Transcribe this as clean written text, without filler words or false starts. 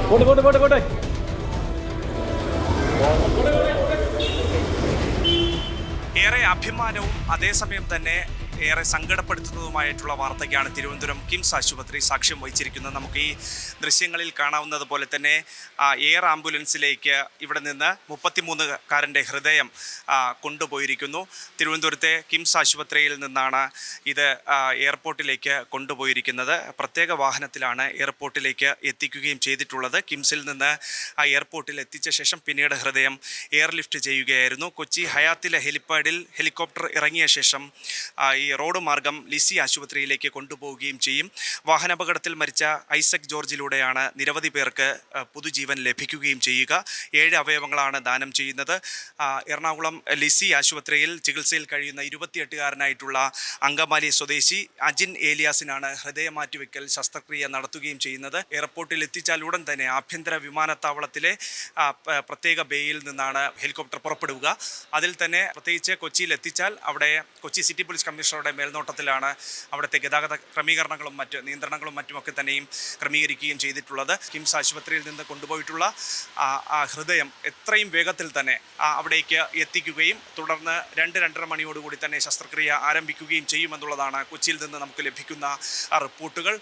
ഏറെ അഭിമാനവും അതേസമയം തന്നെ ഏറെ സങ്കടപ്പെടുത്തുന്നതുമായിട്ടുള്ള വാർത്തയ്ക്കാണ് തിരുവനന്തപുരം കിംസ് ആശുപത്രി സാക്ഷ്യം വഹിച്ചിരിക്കുന്നത്. നമുക്ക് ഈ ദൃശ്യങ്ങളിൽ കാണാവുന്നത് പോലെ തന്നെ എയർ ആംബുലൻസിലേക്ക് ഇവിടെ നിന്ന് 33-കാരൻ്റെ ഹൃദയം കൊണ്ടുപോയിരിക്കുന്നു. തിരുവനന്തപുരത്തെ കിംസ് ആശുപത്രിയിൽ നിന്നാണ് ഇത് എയർപോർട്ടിലേക്ക് കൊണ്ടുപോയിരിക്കുന്നത്. പ്രത്യേക വാഹനത്തിലാണ് എയർപോർട്ടിലേക്ക് എത്തിക്കുകയും ചെയ്തിട്ടുള്ളത്. കിംസിൽ നിന്ന് എയർപോർട്ടിൽ എത്തിച്ച ശേഷം പിന്നീട് ഹൃദയം എയർലിഫ്റ്റ് ചെയ്യുകയായിരുന്നു. കൊച്ചി ഹയാത്തിലെ ഹെലിപ്പാഡിൽ ഹെലികോപ്റ്റർ ഇറങ്ങിയ ശേഷം ഈ റോഡ് മാർഗം ലിസി ആശുപത്രിയിലേക്ക് കൊണ്ടുപോവുകയും ചെയ്യും. വാഹനാപകടത്തിൽ മരിച്ച ഐസക് ജോർജിലൂടെയാണ് നിരവധി പേർക്ക് പുതുജീവൻ ലഭിക്കുകയും ചെയ്യുക. 7 അവയവങ്ങളാണ് ദാനം ചെയ്യുന്നത്. എറണാകുളം ലിസി ആശുപത്രിയിൽ ചികിത്സയിൽ കഴിയുന്ന 28-കാരനായിട്ടുള്ള അങ്കമാലി സ്വദേശി അജിൻ ഏലിയാസിനാണ് ഹൃദയമാറ്റിവെക്കൽ ശസ്ത്രക്രിയ നടത്തുകയും ചെയ്യുന്നത്. എയർപോർട്ടിൽ എത്തിച്ചാൽ ഉടൻ തന്നെ ആഭ്യന്തര വിമാനത്താവളത്തിലെ പ്രത്യേക ബേയിൽ നിന്നാണ് ഹെലികോപ്റ്റർ പുറപ്പെടുക. അതിൽ തന്നെ പ്രത്യേകിച്ച് കൊച്ചിയിൽ എത്തിച്ചാൽ അവിടെ കൊച്ചി സിറ്റി പോലീസ് കമ്മീഷണറുടെ മേൽനോട്ടത്തിലാണ് അവിടുത്തെ ഗതാഗത ക്രമീകരണങ്ങളും നിയന്ത്രണങ്ങളും മറ്റുമൊക്കെ തന്നെയും ക്രമീകരിക്കുകയും ചെയ്തിട്ടുള്ളത്. കിംസ് ആശുപത്രിയിൽ നിന്ന് കൊണ്ടുപോയിട്ടുള്ള ഹൃദയം എത്രയും വേഗത്തിൽ തന്നെ അവിടേക്ക് എത്തിക്കുകയും തുടർന്ന് 2-2.5 മണിയോടുകൂടി തന്നെ ശസ്ത്രക്രിയ ആരംഭിക്കുകയും ചെയ്യുമെന്നുള്ളതാണ് കൊച്ചിയിൽ നിന്ന് നമുക്ക് ലഭിക്കുന്ന റിപ്പോർട്ടുകൾ.